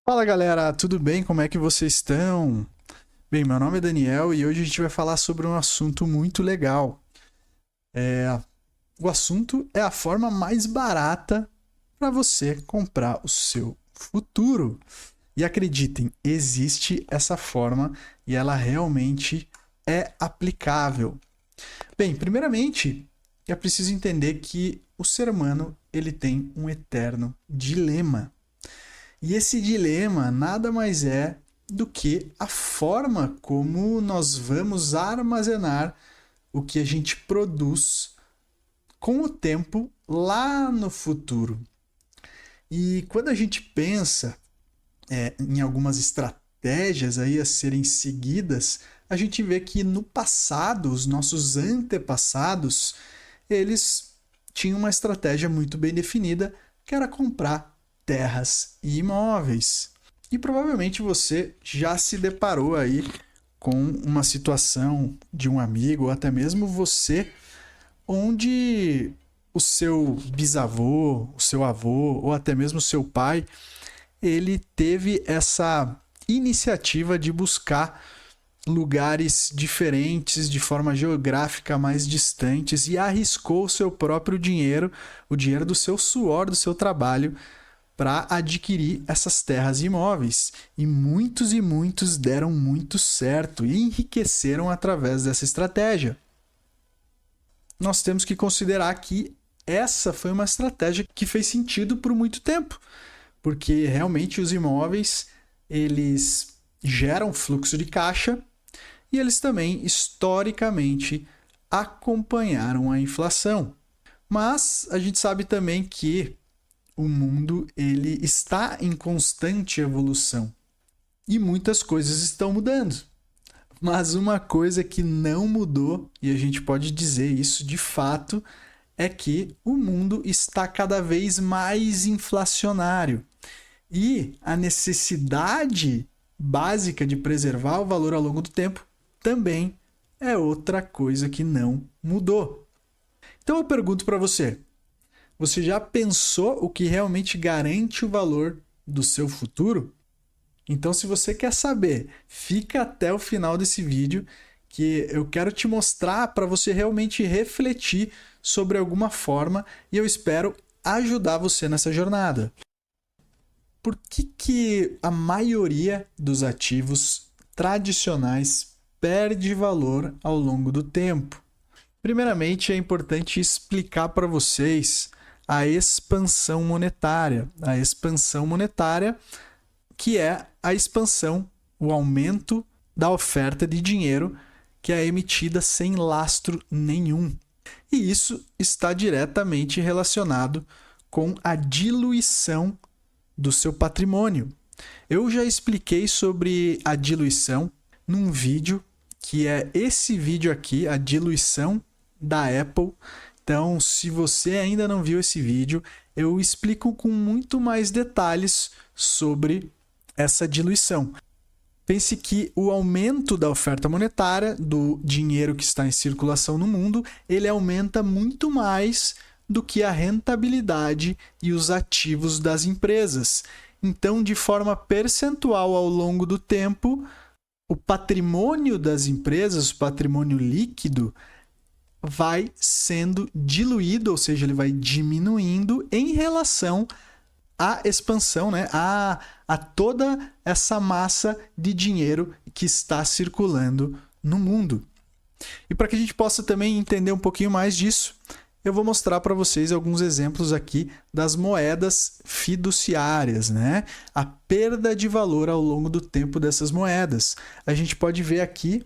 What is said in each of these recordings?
Fala galera, tudo bem? Como é que vocês estão? Bem, meu nome é Daniel e hoje a gente vai falar sobre um assunto muito legal. O assunto é a forma mais barata para você comprar o seu futuro. E acreditem, existe essa forma e ela realmente é aplicável. Bem, primeiramente, é preciso entender que o ser humano ele tem um eterno dilema. E esse dilema nada mais é do que a forma como nós vamos armazenar o que a gente produz com o tempo lá no futuro. E quando a gente pensa em algumas estratégias aí a serem seguidas, a gente vê que no passado, os nossos antepassados, eles tinham uma estratégia muito bem definida, que era comprar terras e imóveis. E provavelmente você já se deparou aí com uma situação de um amigo, ou até mesmo você, onde o seu bisavô, o seu avô, ou até mesmo o seu pai, ele teve essa iniciativa de buscar lugares diferentes, de forma geográfica mais distantes, e arriscou o seu próprio dinheiro, o dinheiro do seu suor, do seu trabalho, para adquirir essas terras e imóveis. E muitos deram muito certo e enriqueceram através dessa estratégia. Nós temos que considerar que essa foi uma estratégia que fez sentido por muito tempo, porque realmente os imóveis eles geram fluxo de caixa e eles também historicamente acompanharam a inflação. Mas a gente sabe também que o mundo ele está em constante evolução e muitas coisas estão mudando. Mas uma coisa que não mudou, e a gente pode dizer isso de fato, é que o mundo está cada vez mais inflacionário. E a necessidade básica de preservar o valor ao longo do tempo também é outra coisa que não mudou. Então eu pergunto para você: você já pensou o que realmente garante o valor do seu futuro? Então, se você quer saber, fica até o final desse vídeo que eu quero te mostrar para você realmente refletir sobre alguma forma e eu espero ajudar você nessa jornada. Por que a maioria dos ativos tradicionais perde valor ao longo do tempo? Primeiramente, é importante explicar para vocês a expansão monetária. A expansão monetária, que é a expansão, o aumento da oferta de dinheiro que é emitida sem lastro nenhum. E isso está diretamente relacionado com a diluição do seu patrimônio. Eu já expliquei sobre a diluição num vídeo, que é esse vídeo aqui, a diluição da Apple. Então, se você ainda não viu esse vídeo, eu explico com muito mais detalhes sobre essa diluição. Pense que o aumento da oferta monetária, do dinheiro que está em circulação no mundo, ele aumenta muito mais do que a rentabilidade e os ativos das empresas. Então, de forma percentual ao longo do tempo, o patrimônio das empresas, o patrimônio líquido, vai sendo diluído, ou seja, ele vai diminuindo em relação à expansão, né? a toda essa massa de dinheiro que está circulando no mundo. E para que a gente possa também entender um pouquinho mais disso, eu vou mostrar para vocês alguns exemplos aqui das moedas fiduciárias, né? A perda de valor ao longo do tempo dessas moedas. A gente pode ver aqui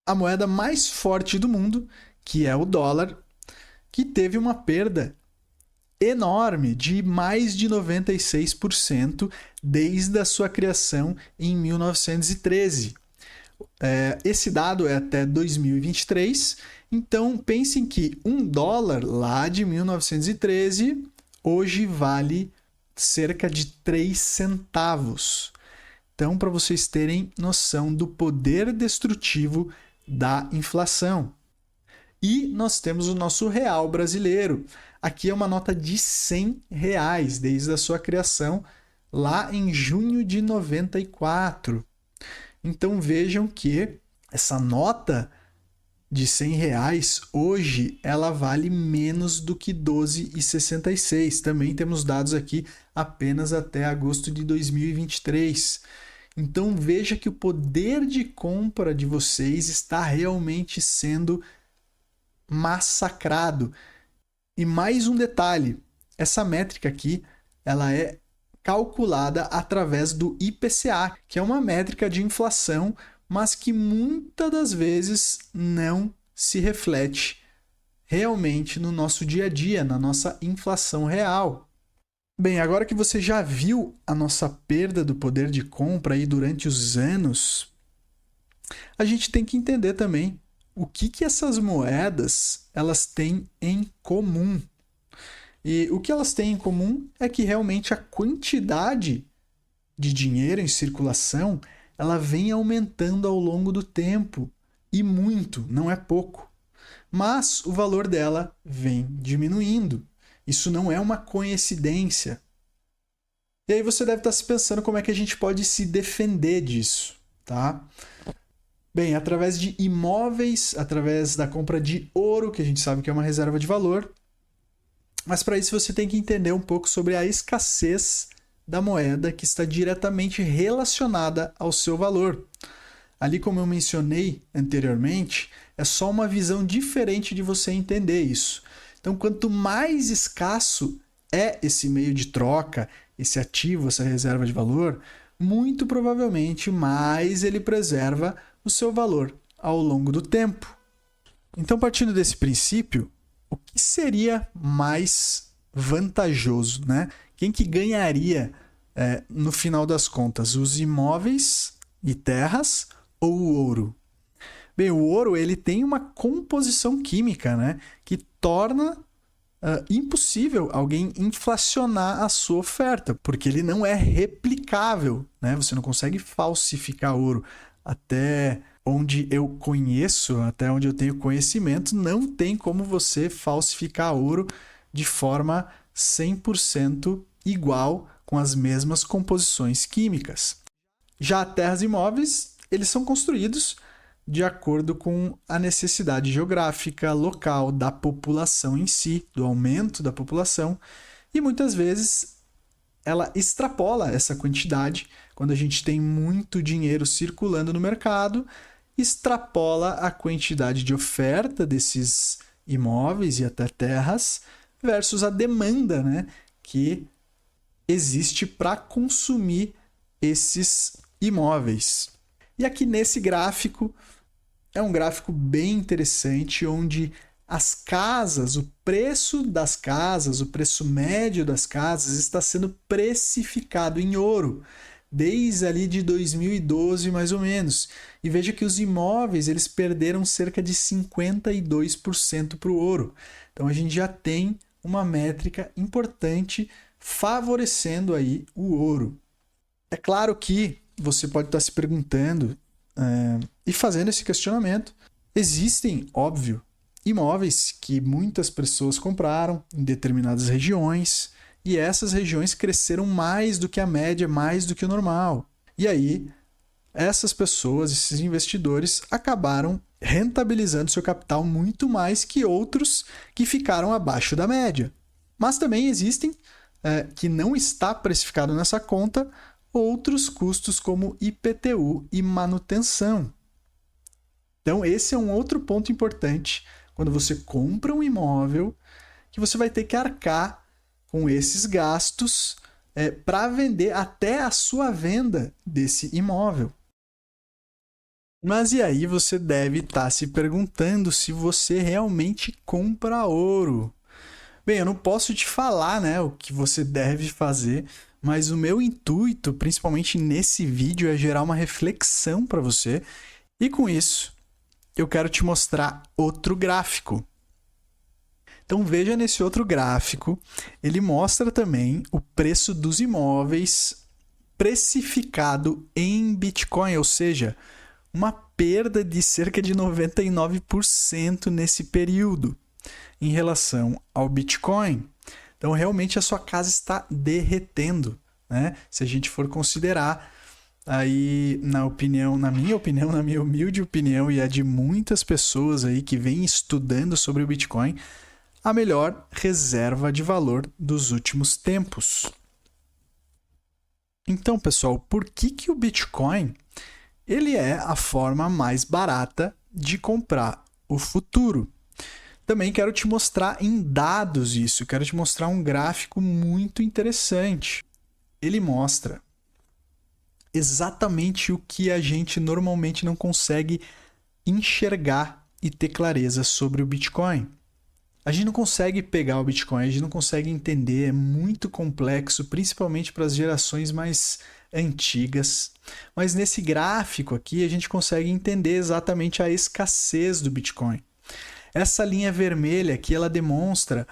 a moeda mais forte do mundo, que é o dólar, que teve uma perda enorme de mais de 96% desde a sua criação em 1913. Esse dado é até 2023, então pensem que $1 lá de 1913 hoje vale cerca de 3 centavos. Então, para vocês terem noção do poder destrutivo da inflação. E nós temos o nosso real brasileiro. Aqui é uma nota de R$100 desde a sua criação lá em junho de 94. Então vejam que essa nota de R$100 hoje ela vale menos do que R$ 12,66. Também temos dados aqui apenas até agosto de 2023. Então veja que o poder de compra de vocês está realmente sendo massacrado. E mais um detalhe, essa métrica aqui, ela é calculada através do IPCA, que é uma métrica de inflação, mas que muitas das vezes não se reflete realmente no nosso dia a dia, na nossa inflação real. Bem, agora que você já viu a nossa perda do poder de compra aí durante os anos, a gente tem que entender também o que essas moedas elas têm em comum. E o que elas têm em comum é que realmente a quantidade de dinheiro em circulação ela vem aumentando ao longo do tempo, e muito, não é pouco. Mas o valor dela vem diminuindo. Isso não é uma coincidência. E aí você deve estar se pensando como é que a gente pode se defender disso, tá? Bem, através de imóveis, através da compra de ouro, que a gente sabe que é uma reserva de valor. Mas para isso você tem que entender um pouco sobre a escassez da moeda que está diretamente relacionada ao seu valor. Ali, como eu mencionei anteriormente, é só uma visão diferente de você entender isso. Então, quanto mais escasso é esse meio de troca, esse ativo, essa reserva de valor, muito provavelmente mais ele preserva o seu valor ao longo do tempo. Então, partindo desse princípio, o que seria mais vantajoso, né? Quem que ganharia no final das contas? Os imóveis e terras ou o ouro? Bem, o ouro ele tem uma composição química, né? Que torna impossível alguém inflacionar a sua oferta, porque ele não é replicável, né? Você não consegue falsificar ouro. Até onde eu conheço, até onde eu tenho conhecimento, não tem como você falsificar ouro de forma 100% igual, com as mesmas composições químicas. Já terras e imóveis, eles são construídos de acordo com a necessidade geográfica local da população em si, do aumento da população, e muitas vezes ela extrapola essa quantidade. Quando a gente tem muito dinheiro circulando no mercado, extrapola a quantidade de oferta desses imóveis e até terras versus a demanda, né, que existe para consumir esses imóveis. E aqui nesse gráfico, é um gráfico bem interessante, onde as casas, o preço das casas, o preço médio das casas está sendo precificado em ouro, desde ali de 2012 mais ou menos. E veja que os imóveis eles perderam cerca de 52% para o ouro. Então a gente já tem uma métrica importante favorecendo aí o ouro. É claro que você pode estar se perguntando e fazendo esse questionamento. Existem, óbvio, imóveis que muitas pessoas compraram em determinadas regiões e essas regiões cresceram mais do que a média, mais do que o normal. E aí, essas pessoas, esses investidores, acabaram rentabilizando seu capital muito mais que outros que ficaram abaixo da média. Mas também existem, que não está precificado nessa conta, outros custos como IPTU e manutenção. Então, esse é um outro ponto importante quando você compra um imóvel, que você vai ter que arcar com esses gastos para vender até a sua venda desse imóvel. Mas e aí você deve estar se perguntando se você realmente compra ouro. Bem, eu não posso te falar, né, o que você deve fazer, mas o meu intuito, principalmente nesse vídeo, é gerar uma reflexão para você. E com isso, eu quero te mostrar outro gráfico. Então veja nesse outro gráfico, ele mostra também o preço dos imóveis precificado em Bitcoin, ou seja, uma perda de cerca de 99% nesse período em relação ao Bitcoin. Então realmente a sua casa está derretendo, né? Se a gente for considerar aí, na minha opinião, na minha humilde opinião e a de muitas pessoas aí que vêm estudando sobre o Bitcoin, a melhor reserva de valor dos últimos tempos. Então, pessoal, por que o Bitcoin ele é a forma mais barata de comprar o futuro? Também quero te mostrar em dados isso, quero te mostrar um gráfico muito interessante. Ele mostra exatamente o que a gente normalmente não consegue enxergar e ter clareza sobre o Bitcoin. A gente não consegue pegar o Bitcoin, a gente não consegue entender, é muito complexo, principalmente para as gerações mais antigas. Mas nesse gráfico aqui a gente consegue entender exatamente a escassez do Bitcoin. Essa linha vermelha aqui ela demonstra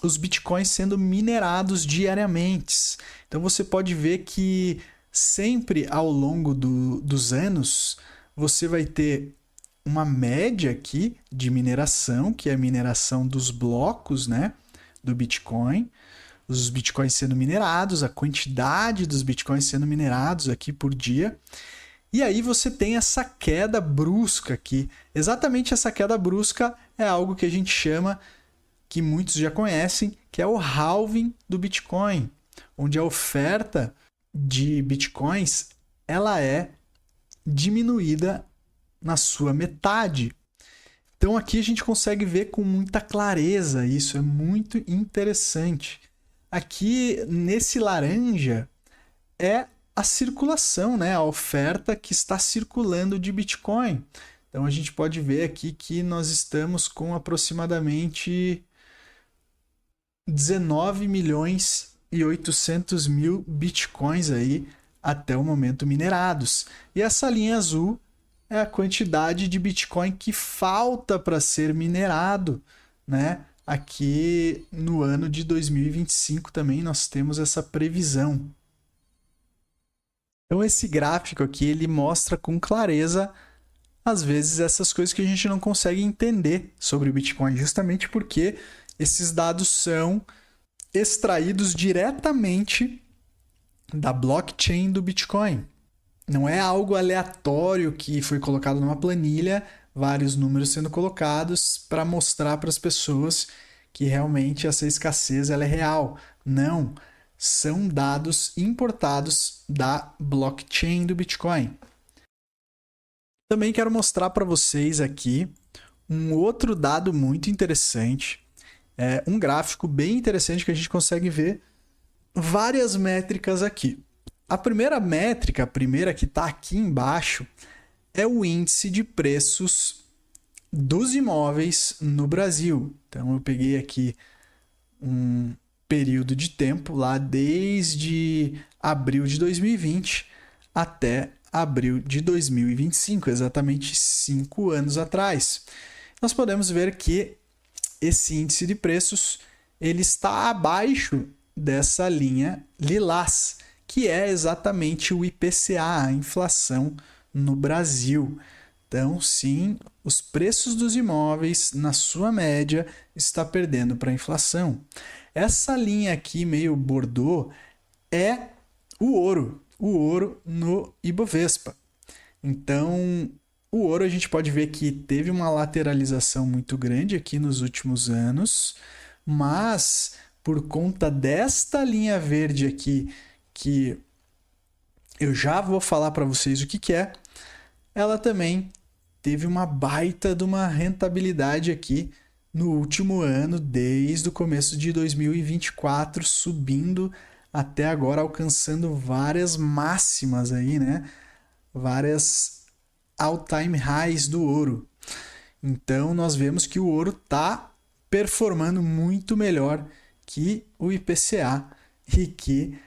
os Bitcoins sendo minerados diariamente. Então você pode ver que sempre ao longo dos anos você vai ter uma média aqui de mineração, que é a mineração dos blocos, né, do Bitcoin, os Bitcoins sendo minerados, a quantidade dos Bitcoins sendo minerados aqui por dia. E aí você tem essa queda brusca aqui. Exatamente essa queda brusca é algo que a gente chama, que muitos já conhecem, que é o halving do Bitcoin, onde a oferta de Bitcoins ela é diminuída na sua metade. Então aqui a gente consegue ver com muita clareza isso, é muito interessante. Aqui nesse laranja é a circulação, né? A oferta que está circulando de Bitcoin. Então a gente pode ver aqui que nós estamos com aproximadamente 19 milhões e 800 mil Bitcoins aí até o momento minerados. E essa linha azul é a quantidade de Bitcoin que falta para ser minerado, né? Aqui no ano de 2025 também nós temos essa previsão. Então esse gráfico aqui ele mostra com clareza às vezes essas coisas que a gente não consegue entender sobre o Bitcoin, justamente porque esses dados são extraídos diretamente da blockchain do Bitcoin. Não é algo aleatório que foi colocado numa planilha, vários números sendo colocados para mostrar para as pessoas que realmente essa escassez ela é real. Não, são dados importados da blockchain do Bitcoin. Também quero mostrar para vocês aqui um outro dado muito interessante, um gráfico bem interessante que a gente consegue ver várias métricas aqui. A primeira métrica, a primeira que está aqui embaixo, é o índice de preços dos imóveis no Brasil. Então eu peguei aqui um período de tempo lá desde abril de 2020 até abril de 2025, exatamente 5 anos atrás. Nós podemos ver que esse índice de preços ele está abaixo dessa linha lilás, que é exatamente o IPCA, a inflação no Brasil. Então, sim, os preços dos imóveis, na sua média, está perdendo para a inflação. Essa linha aqui, meio bordô, é o ouro no Ibovespa. Então, o ouro a gente pode ver que teve uma lateralização muito grande aqui nos últimos anos, mas por conta desta linha verde aqui, que eu já vou falar para vocês o que é, ela também teve uma baita de uma rentabilidade aqui no último ano, desde o começo de 2024, subindo até agora, alcançando várias máximas aí, né? Várias all-time highs do ouro. Então, nós vemos que o ouro está performando muito melhor que o IPCA e que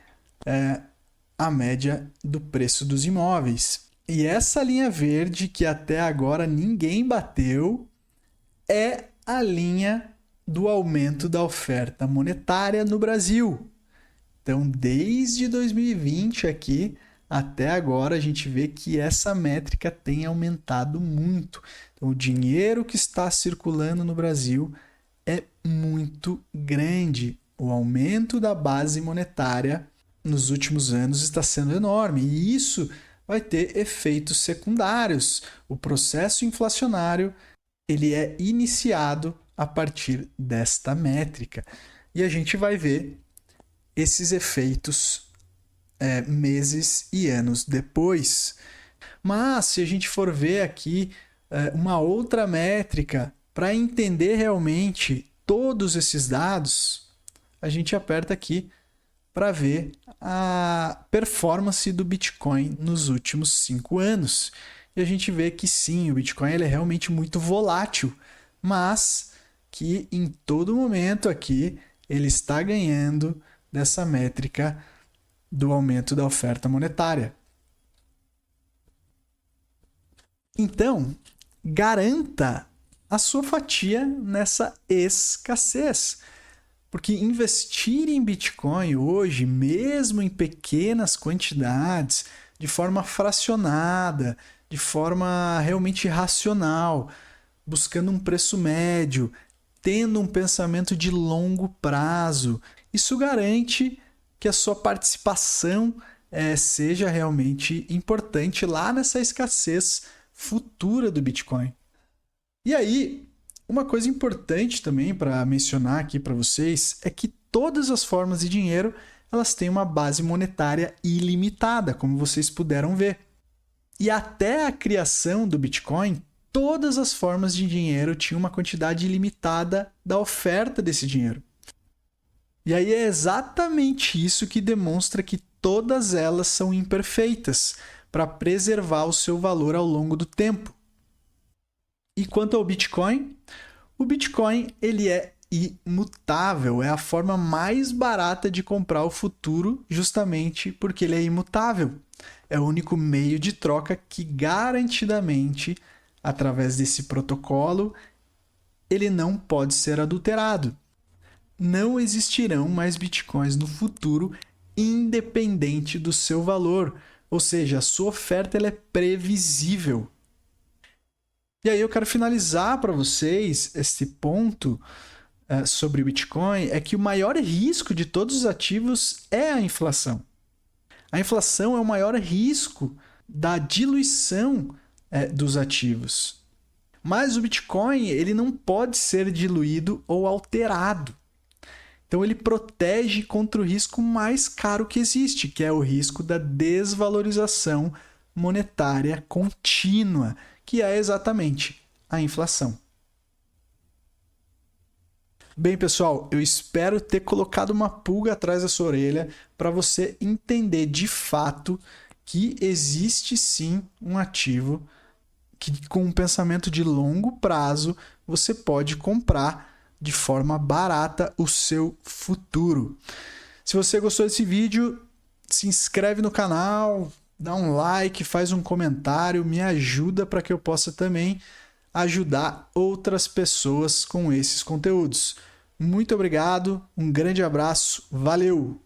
a média do preço dos imóveis. E essa linha verde, que até agora ninguém bateu, é a linha do aumento da oferta monetária no Brasil. Então, desde 2020 aqui até agora, a gente vê que essa métrica tem aumentado muito. Então, o dinheiro que está circulando no Brasil é muito grande. O aumento da base monetária nos últimos anos está sendo enorme e isso vai ter efeitos secundários. O processo inflacionário ele é iniciado a partir desta métrica e a gente vai ver esses efeitos meses e anos depois. Mas se a gente for ver aqui uma outra métrica para entender realmente todos esses dados, a gente aperta aqui para ver a performance do Bitcoin nos últimos 5 anos. E a gente vê que sim, o Bitcoin ele é realmente muito volátil, mas que em todo momento aqui ele está ganhando dessa métrica do aumento da oferta monetária. Então, garanta a sua fatia nessa escassez. Porque investir em Bitcoin hoje, mesmo em pequenas quantidades, de forma fracionada, de forma realmente racional, buscando um preço médio, tendo um pensamento de longo prazo, isso garante que a sua participação seja realmente importante lá nessa escassez futura do Bitcoin. E aí, uma coisa importante também para mencionar aqui para vocês é que todas as formas de dinheiro elas têm uma base monetária ilimitada, como vocês puderam ver. E até a criação do Bitcoin, todas as formas de dinheiro tinham uma quantidade ilimitada da oferta desse dinheiro. E aí é exatamente isso que demonstra que todas elas são imperfeitas para preservar o seu valor ao longo do tempo. E quanto ao Bitcoin, o Bitcoin ele é imutável, é a forma mais barata de comprar o futuro justamente porque ele é imutável. É o único meio de troca que garantidamente, através desse protocolo, ele não pode ser adulterado. Não existirão mais Bitcoins no futuro independente do seu valor, ou seja, a sua oferta ela é previsível. E aí eu quero finalizar para vocês esse ponto sobre o Bitcoin, é que o maior risco de todos os ativos é a inflação. A inflação é o maior risco da diluição dos ativos. Mas o Bitcoin ele não pode ser diluído ou alterado. Então ele protege contra o risco mais caro que existe, que é o risco da desvalorização monetária contínua, que é exatamente a inflação. Bem, pessoal, eu espero ter colocado uma pulga atrás da sua orelha para você entender de fato que existe sim um ativo que, com um pensamento de longo prazo, você pode comprar de forma barata o seu futuro. Se você gostou desse vídeo, se inscreve no canal, dá um like, faz um comentário, me ajuda para que eu possa também ajudar outras pessoas com esses conteúdos. Muito obrigado, um grande abraço, valeu!